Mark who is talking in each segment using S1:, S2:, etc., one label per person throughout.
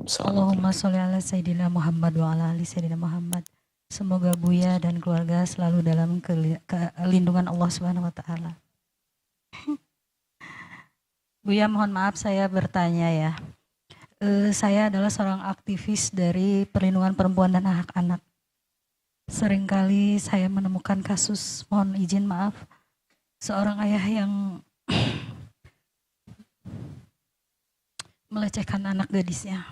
S1: Waalaikumsalam.
S2: Allahumma sholli ala Sayyidina Muhammad wa ala ali Sayyidina Muhammad. Semoga Buya dan keluarga selalu dalam kelindungan Allah Subhanahu wa taala. Buya, mohon maaf saya bertanya ya. Saya adalah seorang aktivis dari perlindungan perempuan dan anak-anak. Seringkali saya menemukan kasus, mohon izin maaf, seorang ayah yang melecehkan anak gadisnya.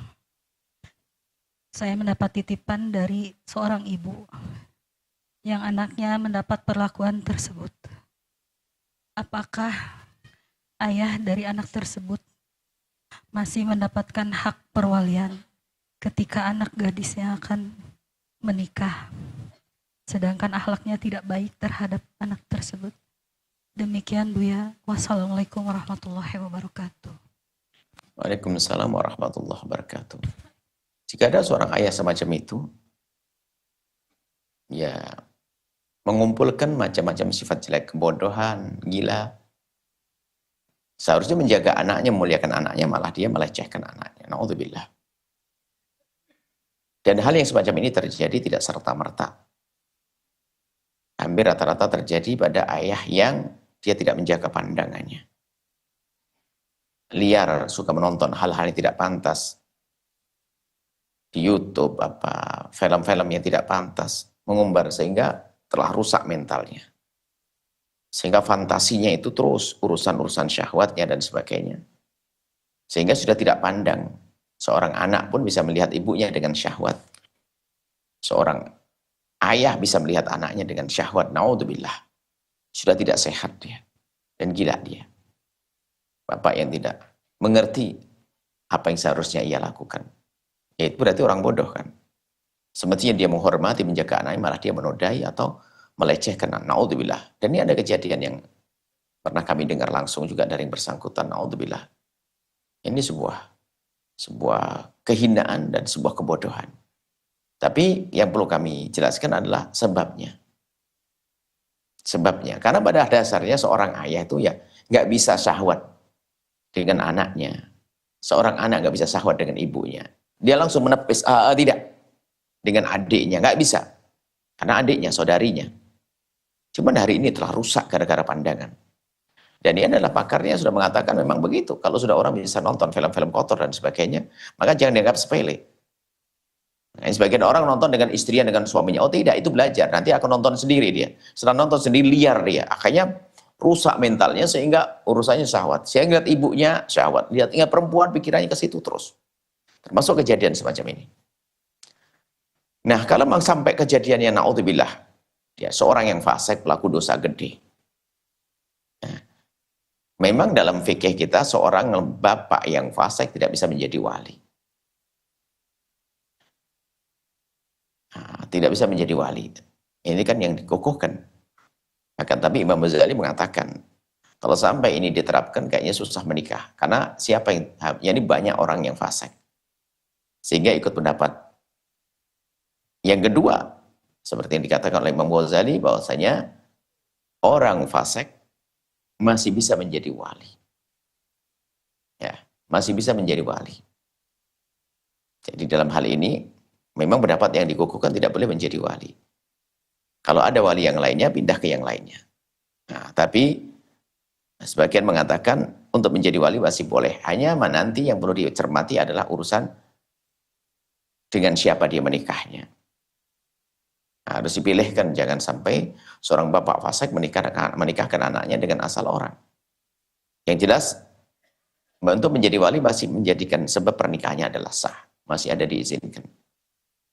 S2: Saya mendapat titipan dari seorang ibu yang anaknya mendapat perlakuan tersebut. Apakah ayah dari anak tersebut masih mendapatkan hak perwalian ketika anak gadisnya akan menikah, sedangkan akhlaknya tidak baik terhadap anak tersebut? Demikian Buya. Wassalamualaikum warahmatullahi wabarakatuh.
S1: Waalaikumsalam warahmatullahi wabarakatuh. Jika ada seorang ayah semacam itu, ya mengumpulkan macam-macam sifat jelek, kebodohan, gila, seharusnya menjaga anaknya, memuliakan anaknya, malah dia melecehkan anaknya. Na'udzubillah. Dan hal yang semacam ini terjadi tidak serta-merta. Hampir rata-rata terjadi pada ayah yang dia tidak menjaga pandangannya. Liar, suka menonton hal-hal yang tidak pantas. Di YouTube, film-film yang tidak pantas. Mengumbar sehingga telah rusak mentalnya. Sehingga fantasinya itu terus urusan-urusan syahwatnya dan sebagainya. Sehingga sudah tidak pandang. Seorang anak pun bisa melihat ibunya dengan syahwat. Seorang ayah bisa melihat anaknya dengan syahwat. Na'udzubillah. Sudah tidak sehat dia. Dan gila dia. Bapak yang tidak mengerti apa yang seharusnya ia lakukan. Itu berarti orang bodoh kan. Semestinya dia menghormati, menjaga anaknya, malah dia menodai atau melecehkan. Na'udzubillah. Dan ini ada kejadian yang pernah kami dengar langsung juga dari yang bersangkutan. Na'udzubillah. Ini sebuah kehinaan dan sebuah kebodohan. Tapi yang perlu kami jelaskan adalah sebabnya. Sebabnya. Karena pada dasarnya seorang ayah itu ya nggak bisa syahwat dengan anaknya. Seorang anak nggak bisa syahwat dengan ibunya. Dia langsung menepis, tidak. Dengan adiknya, nggak bisa. Karena adiknya, saudarinya. Cuman hari ini telah rusak gara-gara pandangan. Dan ini adalah pakarnya sudah mengatakan memang begitu. Kalau sudah orang bisa nonton film-film kotor dan sebagainya, maka jangan dianggap sepele. Nah, sebagian orang nonton dengan istrinya, dengan suaminya. Oh tidak, itu belajar. Nanti akan nonton sendiri dia. Setelah nonton sendiri, liar dia. Akhirnya rusak mentalnya sehingga urusannya syahwat. Sehingga lihat ibunya syahwat. Lihat ingat perempuan, pikirannya ke situ terus. Termasuk kejadian semacam ini. Nah, kalau memang sampai kejadiannya na'udzubillah, ya, seorang yang fasik pelaku dosa gede. Nah, memang dalam fikih kita seorang bapak yang fasik tidak bisa menjadi wali. Nah, tidak bisa menjadi wali. Ini kan yang dikukuhkan. Akan tapi Imam Ghazali mengatakan, kalau sampai ini diterapkan kayaknya susah menikah. Karena siapa yang, ini banyak orang yang fasik. Sehingga ikut pendapat. Yang kedua, seperti yang dikatakan oleh Imam Ghazali, bahwasanya orang fasik masih bisa menjadi wali. Ya, masih bisa menjadi wali. Jadi dalam hal ini, memang pendapat yang dikukuhkan tidak boleh menjadi wali. Kalau ada wali yang lainnya, pindah ke yang lainnya. Nah, tapi sebagian mengatakan untuk menjadi wali masih boleh. Hanya nanti yang perlu dicermati adalah urusan dengan siapa dia menikahnya. Nah, harus dipilihkan, jangan sampai seorang bapak fasik menikahkan anaknya dengan asal orang. Yang jelas, untuk menjadi wali masih menjadikan sebab pernikahannya adalah sah, masih ada diizinkan.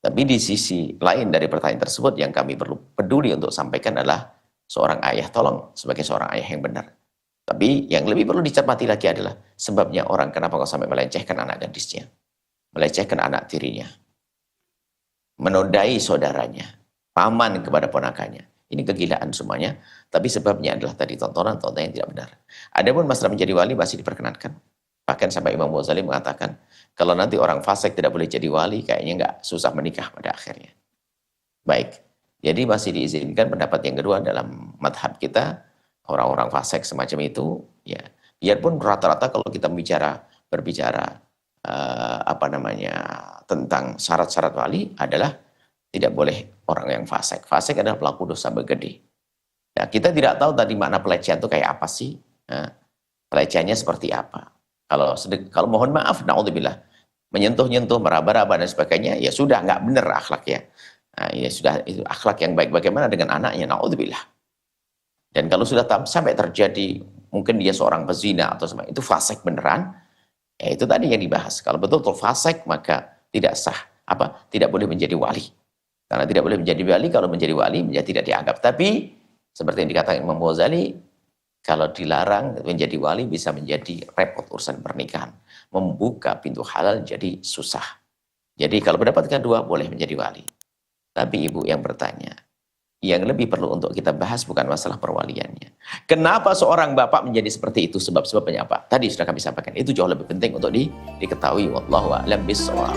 S1: Tapi di sisi lain dari pertanyaan tersebut yang kami perlu peduli untuk sampaikan adalah seorang ayah, tolong sebagai seorang ayah yang benar. Tapi yang lebih perlu dicermati lagi adalah sebabnya orang kenapa kok sampai melecehkan anak gadisnya, melecehkan anak tirinya, menodai saudaranya, paman kepada ponakannya. Ini kegilaan semuanya, tapi sebabnya adalah tadi tontonan-tontonan yang tidak benar. Adapun masalah menjadi wali masih diperkenankan. Bahkan sampai Imam Ghazali mengatakan, kalau nanti orang fasik tidak boleh jadi wali, kayaknya nggak susah menikah pada akhirnya. Baik, jadi masih diizinkan pendapat yang kedua dalam madhab kita, orang-orang fasik semacam itu, ya, biarpun rata-rata kalau kita berbicara tentang syarat-syarat wali adalah tidak boleh orang yang fasik. Fasik adalah pelaku dosa bergede. Ya, kita tidak tahu tadi makna pelecehan itu kayak apa sih? Nah, pelecehannya seperti apa? Kalau mohon maaf, naudzubillah, menyentuh-nyentuh, meraba-raba dan sebagainya, ya sudah nggak benar akhlaknya. Nah, ya sudah itu akhlak yang baik. Bagaimana dengan anaknya? Naudzubillah. Dan kalau sudah sampai terjadi, mungkin dia seorang pezina atau itu fasik beneran, ya itu tadi yang dibahas. Kalau betul-betul fasik, maka tidak sah. Tidak boleh menjadi wali. Karena tidak boleh menjadi wali, kalau menjadi wali menjadi tidak dianggap. Tapi seperti yang dikatakan Imam Ghazali, kalau dilarang menjadi wali bisa menjadi repot urusan pernikahan. Membuka pintu halal jadi susah. Jadi kalau pendapat kedua boleh menjadi wali. Tapi ibu yang bertanya, yang lebih perlu untuk kita bahas bukan masalah perwaliannya. Kenapa seorang bapak menjadi seperti itu? Sebab-sebabnya apa? Tadi sudah kami sampaikan. Itu jauh lebih penting untuk diketahui. Wallahu a'lam bishawab.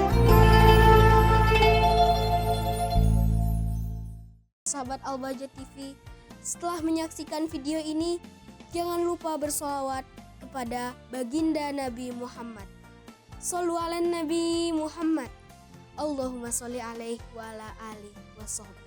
S3: Sahabat Al-Bahjah TV, setelah menyaksikan video ini, jangan lupa bersolawat kepada baginda Nabi Muhammad. Shollu ala Nabi Muhammad. Allahumma sholli alaihi wa ala alihi wa sahbihi.